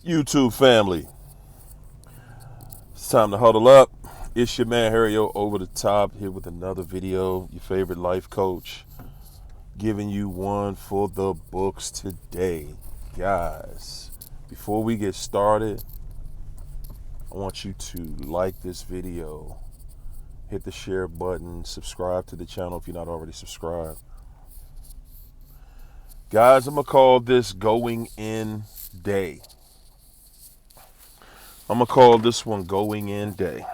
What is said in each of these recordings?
YouTube family, it's time to huddle up. It's your man Harry over the top here with another video. Your favorite life coach giving you one for the books today. Guys, before we get started, I want you to like this video, hit the share button, subscribe to the channel if you're not already subscribed. Guys, I'm going to call this Going In Day. I'm going to call this one Going In Day.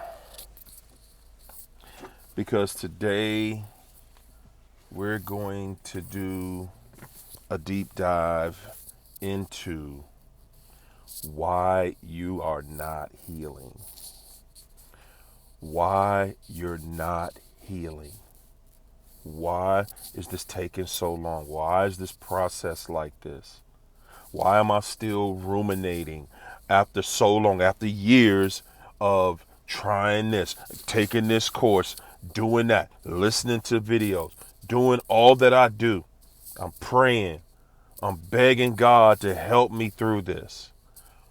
Because today we're going to do a deep dive into why you are not healing. Why you're not healing. Why is this taking so long? Why is this process like this? Why am I still ruminating after so long, after years of trying this, taking this course, doing that, listening to videos, doing all that I do? I'm praying. I'm begging God to help me through this.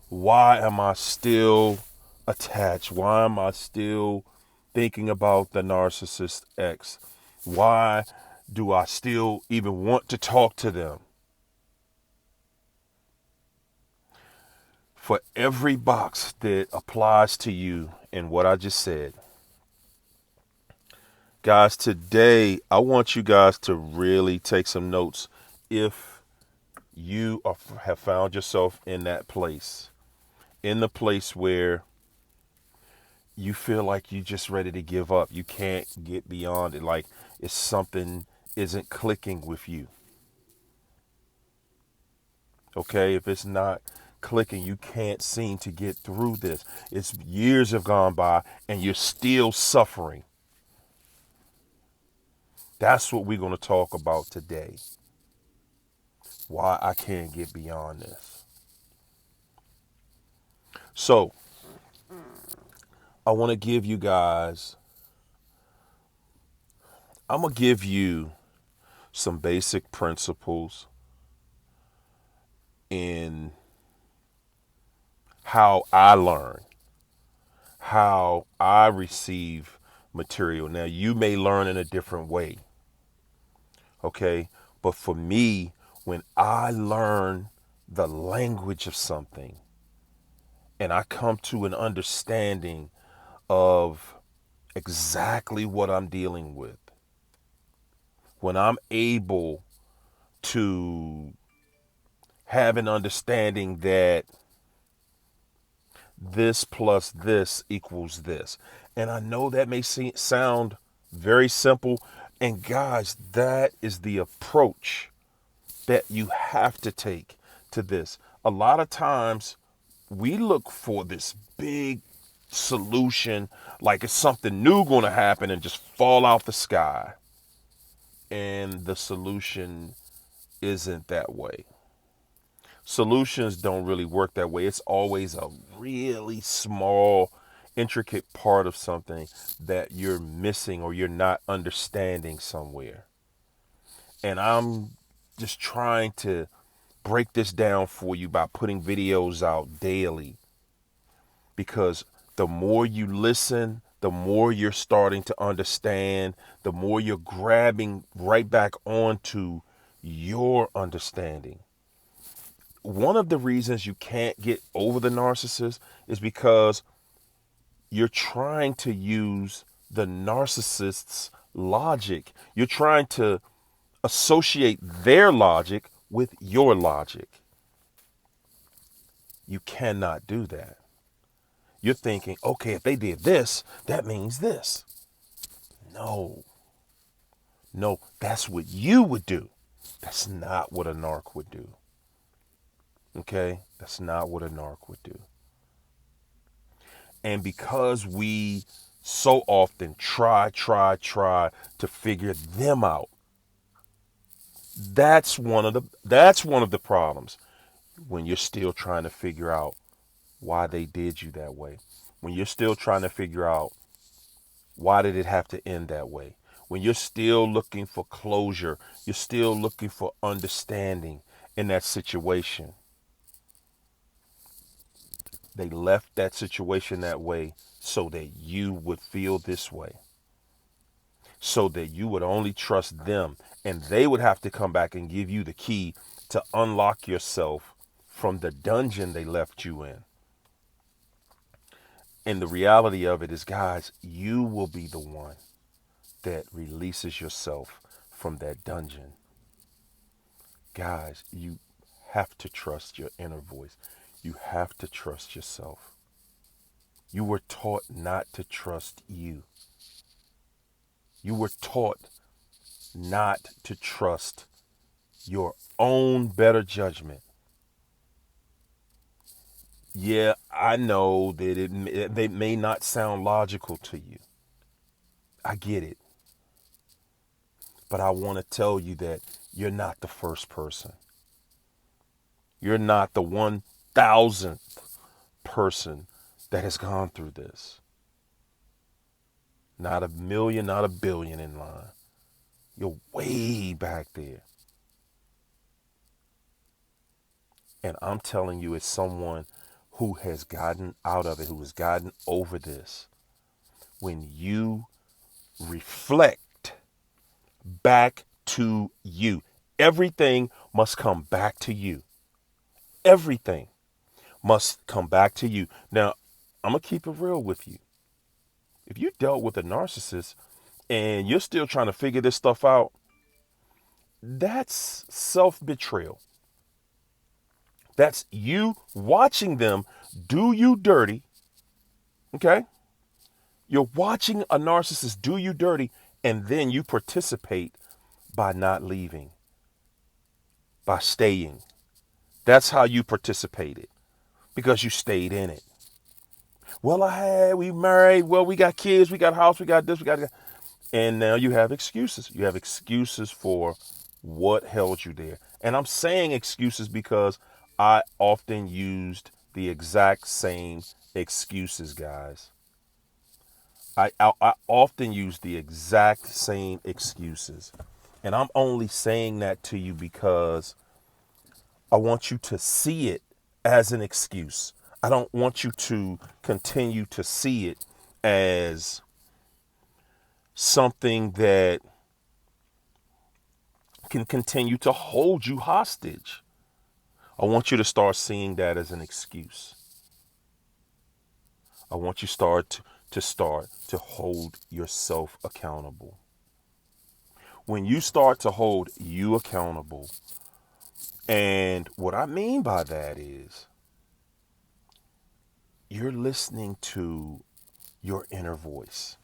Why am I still attached? Why am I still thinking about the narcissist ex? Why do I still even want to talk to them? For every box that applies to you in what I just said, guys, today I want you guys to really take some notes if you have found yourself in that place, in the place where you feel like you're just ready to give up. You can't get beyond it. Like it's something isn't clicking with you. Okay, if it's not clicking, you can't seem to get through this. It's years have gone by and you're still suffering. That's what we're going to talk about today. Why I can't get beyond this. So, I want to give you guys, I'm going to give you some basic principles in how I learn, how I receive material. Now, you may learn in a different way, okay? But for me, when I learn the language of something and I come to an understanding of exactly what I'm dealing with, when I'm able to have an understanding that this plus this equals this. And I know that may sound very simple. And guys, that is the approach that you have to take to this. A lot of times we look for this big solution, like it's something new going to happen and just fall out the sky. And the solution isn't that way. Solutions don't really work that way. It's always a really small, intricate part of something that you're missing or you're not understanding somewhere. And I'm just trying to break this down for you by putting videos out daily. Because the more you listen, the more you're starting to understand, the more you're grabbing right back onto your understanding. One of the reasons you can't get over the narcissist is because you're trying to use the narcissist's logic. You're trying to associate their logic with your logic. You cannot do that. You're thinking, okay, if they did this, that means this. No, that's what you would do. That's not what a narc would do. Okay, that's not what a narc would do. And because we so often try to figure them out, that's one of the problems. When you're still trying to figure out why they did you that way, when you're still trying to figure out why did it have to end that way, when you're still looking for closure, you're still looking for understanding in that situation. They left that situation that way so that you would feel this way, so that you would only trust them, and they would have to come back and give you the key to unlock yourself from the dungeon they left you in. And the reality of it is, guys, you will be the one that releases yourself from that dungeon. Guys, you have to trust your inner voice. You have to trust yourself. You were taught not to trust you. You were taught not to trust your own better judgment. Yeah, I know that they may not sound logical to you. I get it. But I want to tell you that you're not the first person. You're not the 1,000th person that has gone through this. Not a million, not a billion in line. You're way back there. And I'm telling you, as someone who has gotten out of it, who has gotten over this, when you reflect back to you, everything must come back to you. Everything must come back to you. Now, I'm going to keep it real with you. If you dealt with a narcissist and you're still trying to figure this stuff out, that's self-betrayal. That's you watching them do you dirty. Okay? You're watching a narcissist do you dirty, and then you participate by not leaving, by staying. That's how you participated, because you stayed in it. Well, we married, well, we got kids, we got a house, we got this, we got that. And now you have excuses. You have excuses for what held you there. And I'm saying excuses because I often used the exact same excuses, guys. I often use the exact same excuses. And I'm only saying that to you because I want you to see it as an excuse. I don't want you to continue to see it as something that can continue to hold you hostage. I want you to start seeing that as an excuse. I want you to start to hold yourself accountable. When you start to hold you accountable, and what I mean by that is you're listening to your inner voice.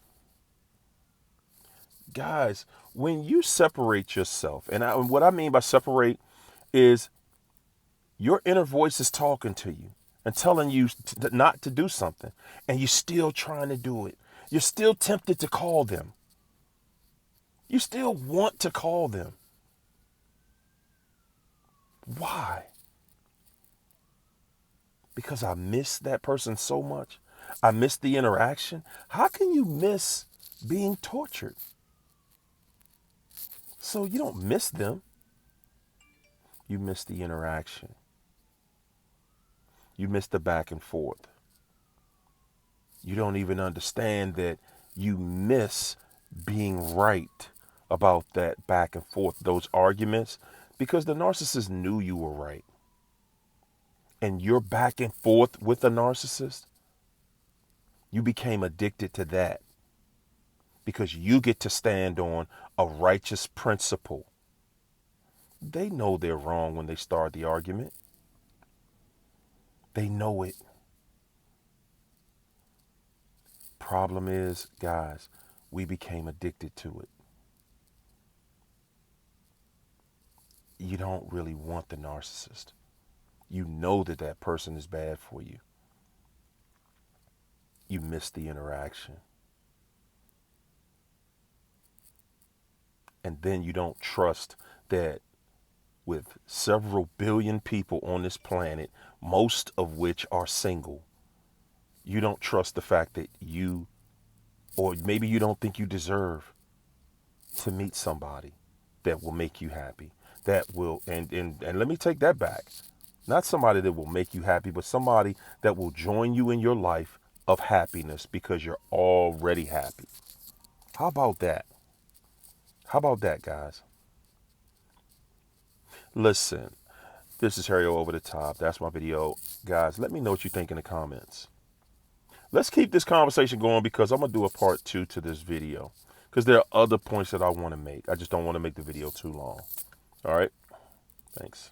Guys, when you separate yourself, and what I mean by separate is your inner voice is talking to you and telling you not to do something, and you're still trying to do it. You're still tempted to call them. You still want to call them. Why? Because I miss that person so much. I miss the interaction. How can you miss being tortured? So you don't miss them. You miss the interaction. You miss the back and forth. You don't even understand that you miss being right about that back and forth, those arguments, because the narcissist knew you were right. And you're back and forth with the narcissist, you became addicted to that because you get to stand on a righteous principle. They know they're wrong when they start the argument. They know it. Problem is, guys, we became addicted to it. You don't really want the narcissist. You know that that person is bad for you. You miss the interaction. And then you don't trust that with several billion people on this planet, most of which are single, you don't trust the fact that you, or maybe you don't think you deserve to meet somebody that will make you happy. That will, and let me take that back. Not somebody that will make you happy, but somebody that will join you in your life of happiness because you're already happy. How about that? How about that, guys? Listen, this is Harry over the top. That's my video. Guys, let me know what you think in the comments. Let's keep this conversation going because I'm going to do a part 2 to this video because there are other points that I want to make. I just don't want to make the video too long. All right. Thanks.